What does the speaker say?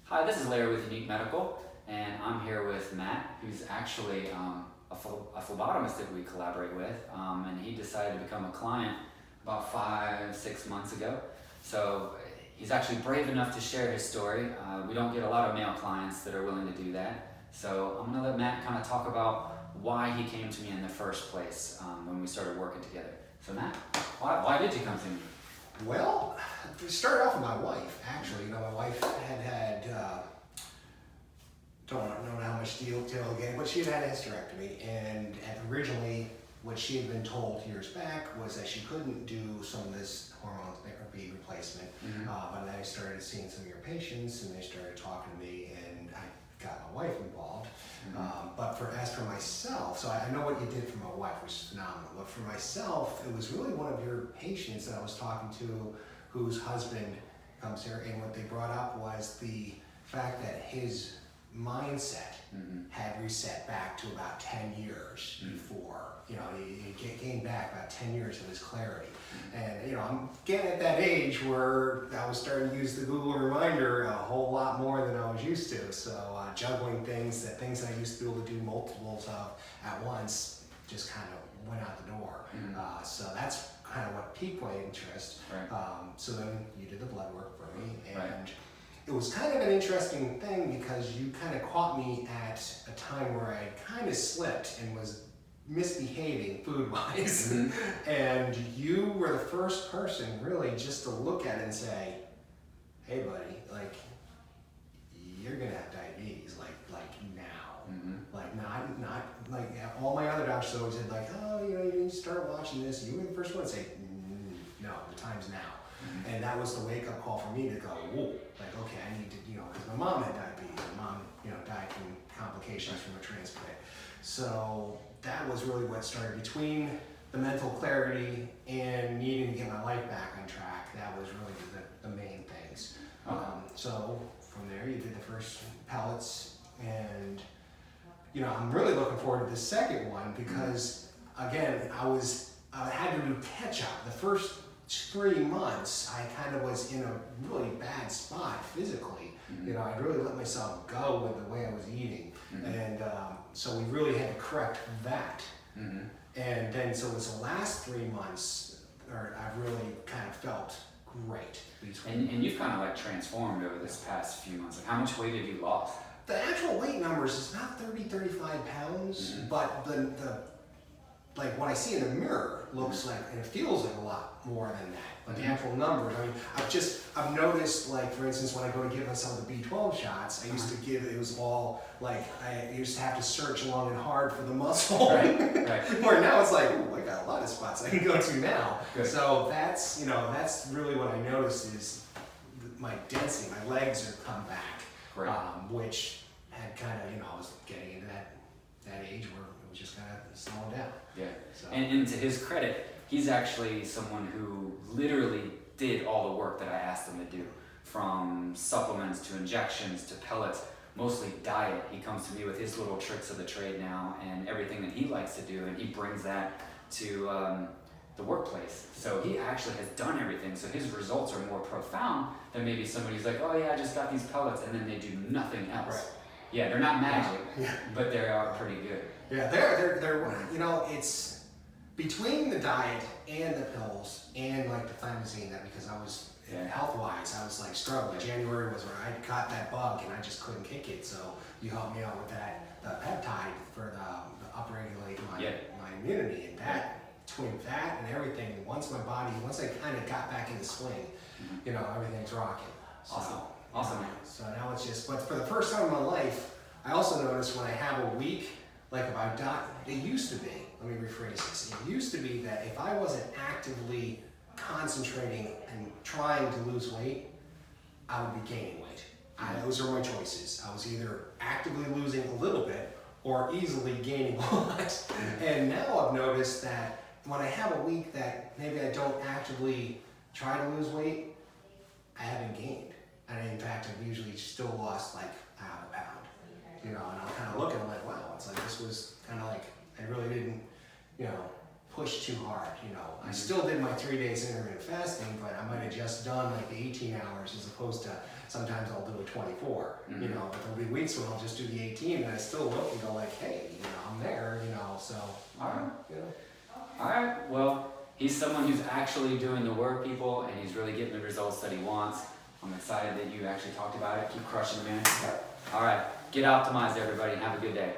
Hi, this is Larry with Yunique Medical, and I'm here with Matt, who's actually a phlebotomist that we collaborate with, and he decided to become a client about 5-6 months ago. So he's actually brave enough to share his story. We don't get a lot of male clients that are willing to do that. So I'm going to let Matt kind of talk about why he came to me in the first place when we started working together. So Matt, why did you come to me? Well, we started off with my wife, actually. My wife had don't know how much detail again, but she had a hysterectomy, and originally what she had been told years back was that she couldn't do some of this hormone therapy replacement. But then I started seeing some of your patients, and they started talking to me, and I got my wife involved. But as for myself, so I know what you did for my wife, which is phenomenal. But for myself, it was really one of your patients that I was talking to, whose husband comes here, and what they brought up was the fact that his mindset had reset back to about 10 years before. He gained back about 10 years of his clarity. And, I'm getting at that age where I was starting to use the Google Reminder a whole lot more than I was used to. So juggling things I used to be able to do multiples of at once just kind of went out the door. So that's kind of what piqued my interest. So then you did the blood work for me, and it was kind of an interesting thing because you kind of caught me at a time where I kind of slipped and was misbehaving food-wise. And you were the first person really just to look at it and say, hey buddy, like, you're gonna have diabetes like now. Like not like all my other doctors always said like, oh, you need to start watching this. You were the first one to say, no, the time's now. And that was the wake-up call for me to go, whoa, like, okay, I need to, because my mom had diabetes. My mom, died from complications from a transplant. So that was really what started between the mental clarity and needing to get my life back on track. That was really the main things. So from there, you did the first pellets, and I'm really looking forward to the second one because again, I had to do catch up. The first 3 months, I kind of was in a really bad spot physically. I really let myself go with the way I was eating. And so we really had to correct that. And then, so it was the last 3 months, I've really kind of felt great. And you've kind of like transformed over this past few months. Like, how much weight have you lost? The actual weight numbers is about 35 pounds, but the like what I see in the mirror looks like, and it feels like a lot more than that. But the actual numbers, I mean, I've noticed, like, for instance, when I go to give myself the B12 shots, I used to give, it was all like, I used to have to search long and hard for the muscle. Where now it's like, ooh, I got a lot of spots I can go to now. So that's, that's really what I noticed is my density, my legs are come back, which had kind of, I was getting into that age where it was just kind of slowing down. So. And to his credit, he's actually someone who literally did all the work that I asked him to do, from supplements to injections to pellets, mostly diet. He comes to me with his little tricks of the trade now and everything that he likes to do, and he brings that to the workplace. So he actually has done everything, so his results are more profound than maybe somebody who's like, oh yeah, I just got these pellets, and then they do nothing else. Yeah, they're not magic, but they are pretty good. Yeah, they're it's between the diet and the pills and like the thymosin, that because I was health-wise, I was like struggling. January was where I got that bug and I just couldn't kick it. So you helped me out with that, the peptide for the upregulate my immunity, and that between that and everything, once I kind of got back in the swing, everything's rocking. So, Awesome. So now it's just, but for the first time in my life, I also noticed when I have a week, like if I diet, it used to be, let me rephrase this, it used to be that if I wasn't actively concentrating and trying to lose weight, I would be gaining weight. Those are my choices. I was either actively losing a little bit or easily gaining a lot. And now I've noticed that when I have a week that maybe I don't actively try to lose weight, I haven't gained. And in fact, I've usually still lost like half a pound. And I'm kind of looking, I'm like, wow, it's like this was kind of like, I really didn't, push too hard, you know. I still did my 3 days intermittent fasting, but I might have just done like the 18 hours as opposed to sometimes I'll do a 24, you know, but there'll be weeks where I'll just do the 18 and I still look and go like, hey, you know, I'm there, you know, so, All right. you know. All right, well, he's someone who's actually doing the work, people, and he's really getting the results that he wants. I'm excited that you actually talked about it. Keep crushing, man. All right, get optimized, everybody, and have a good day.